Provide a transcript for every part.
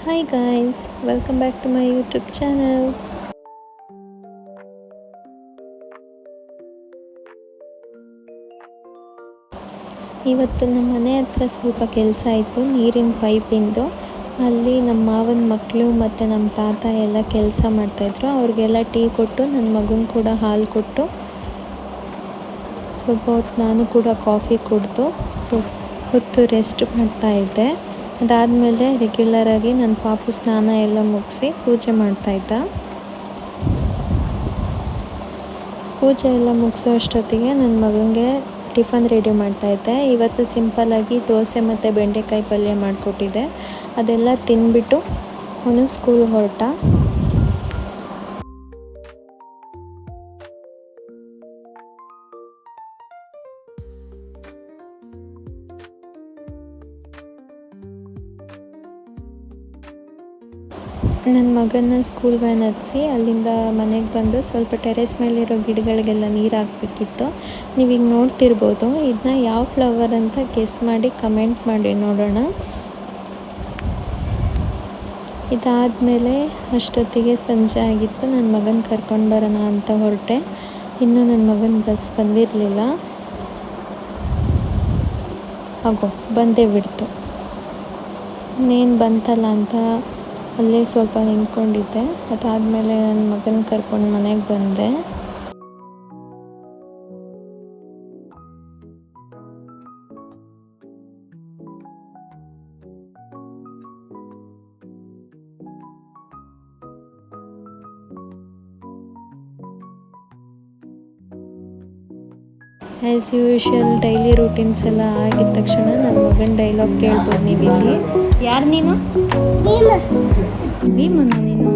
Hi guys, welcome back to my YouTube channel. ಇವತ್ತು ನಮ್ಮ ಮನೆ ಹತ್ರ ಸ್ವಲ್ಪ ಕೆಲಸ ಇತ್ತು, ನೀರಿನ ಪೈಪಿಂದು. ಅಲ್ಲಿ ನಮ್ಮ ಮಾವನ ಮಕ್ಕಳು ಮತ್ತು ನಮ್ಮ ತಾತ ಎಲ್ಲ ಕೆಲಸ ಮಾಡ್ತಾಯಿದ್ರು. ಅವ್ರಿಗೆಲ್ಲ ಟೀ ಕೊಟ್ಟು ನನ್ನ ಮಗನ ಕೂಡ ಹಾಲು ಕೊಟ್ಟು ಸ್ವಲ್ಪ ಹೊತ್ತು ನಾನು ಕೂಡ ಕಾಫಿ ಕುಡಿದು ಸ್ವಲ್ಪ ಹೊತ್ತು ರೆಸ್ಟ್ ಮಾಡ್ತಾಯಿದ್ದೆ. ಅದಾದಮೇಲೆ ರೆಗ್ಯುಲರಾಗಿ ನನ್ನ ಪಾಪು ಸ್ನಾನ ಎಲ್ಲ ಮುಗಿಸಿ ಪೂಜೆ ಮಾಡ್ತಾಯಿದ್ದ. ಪೂಜೆ ಎಲ್ಲ ಮುಗಿಸೋ ಅಷ್ಟೊತ್ತಿಗೆ ನನ್ನ ಮಗನಿಗೆ ಟಿಫನ್ ರೆಡಿ ಮಾಡ್ತಾಯಿದ್ದೆ. ಇವತ್ತು ಸಿಂಪಲ್ಲಾಗಿ ದೋಸೆ ಮತ್ತು ಬೆಂಡೆಕಾಯಿ ಪಲ್ಯ ಮಾಡಿಕೊಟ್ಟಿದ್ದೆ. ಅದೆಲ್ಲ ತಿಂದ್ಬಿಟ್ಟು ಅವನು ಸ್ಕೂಲ್ಗೆ ಹೊರಟ. ನನ್ನ ಮಗನ ಸ್ಕೂಲ್ ವ್ಯಾನ್ ಹತ್ತಿಸಿ ಅಲ್ಲಿಂದ ಮನೆಗೆ ಬಂದು ಸ್ವಲ್ಪ ಟೆರೆಸ್ ಮೇಲಿರೋ ಗಿಡಗಳಿಗೆಲ್ಲ ನೀರು ಹಾಕಬೇಕಿತ್ತು. ನೀವೀಗ ನೋಡ್ತಿರ್ಬೋದು. ಇದನ್ನ ಯಾವ ಫ್ಲವರ್ ಅಂತ ಗೆಸ್ ಮಾಡಿ ಕಮೆಂಟ್ ಮಾಡಿ ನೋಡೋಣ. ಇದಾದಮೇಲೆ ಅಷ್ಟೊತ್ತಿಗೆ ಸಂಜೆ ಆಗಿತ್ತು. ನನ್ನ ಮಗನ ಕರ್ಕೊಂಡು ಬರೋಣ ಅಂತ ಹೊರಟೆ. ಇನ್ನೂ ನನ್ನ ಮಗನ ಬಸ್ ಬಂದಿರಲಿಲ್ಲ. ಬಂದೇ ಬಿಡ್ತು. ಇನ್ನೇನು ಬಂತಲ್ಲ ಅಂತ ಅಲ್ಲೇ ಸ್ವಲ್ಪ ನಿಂತ್ಕೊಂಡಿದ್ದೆ. ಅದಾದಮೇಲೆ ನನ್ನ ಮಗನ ಕರ್ಕೊಂಡು ಮನೆಗೆ ಬಂದೆ. ಆ್ಯಸ್ ಯೂಶುವಲ್ ಡೈಲಿ ರೂಟೀನ್ಸ್ ಎಲ್ಲ ಆಗಿದ ತಕ್ಷಣ ನನ್ನ ಮಗನ ಡೈಲಾಗ್ ಕೇಳ್ಬೋದು ನೀವಿಲ್ಲಿ. ಯಾರು ನೀನು? ಭೀಮನ ನೀನು?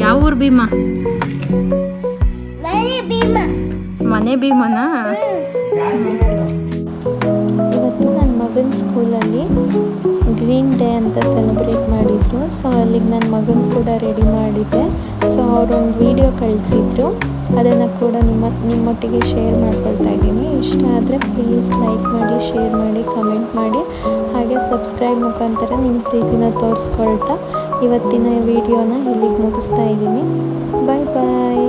ಯಾವ ಊರು ಭೀಮ? ಮನೆ ಭೀಮನಾ? ಇವತ್ತು ನನ್ನ ಮಗನ ಸ್ಕೂಲಲ್ಲಿ ಗ್ರೀನ್ ಡೇ ಅಂತ ಸೆಲೆಬ್ರೇಟ್ ಮಾಡಿದರು. ಸೊ ಅಲ್ಲಿಗೆ ನನ್ನ ಮಗನ ಕೂಡ ರೆಡಿ ಮಾಡಿದ್ದೆ. ಸೊ ಅವರೊಂದು ವಿಡಿಯೋ ಕಳಿಸಿದ್ರು. ಅದನ್ನು ಕೂಡ ನಿಮ್ಮೊಟ್ಟಿಗೆ ಶೇರ್ ಮಾಡ್ಕೊಳ್ತಾ ಇದ್ದೀನಿ. ಇಷ್ಟ ಆದರೆ ಪ್ಲೀಸ್ ಲೈಕ್ ಮಾಡಿ, ಶೇರ್ ಮಾಡಿ, ಕಮೆಂಟ್ ಮಾಡಿ, ಹಾಗೆ ಸಬ್ಸ್ಕ್ರೈಬ್ ಮುಖಾಂತರ ನಿಮ್ಮ ಪ್ರೀತಿನ ತೋರಿಸ್ಕೊಳ್ತಾ ಇವತ್ತಿನ ವಿಡಿಯೋನ ಇಲ್ಲಿಗೆ ಮುಗಿಸ್ತಾ ಇದ್ದೀನಿ. ಬಾಯ್ ಬಾಯ್.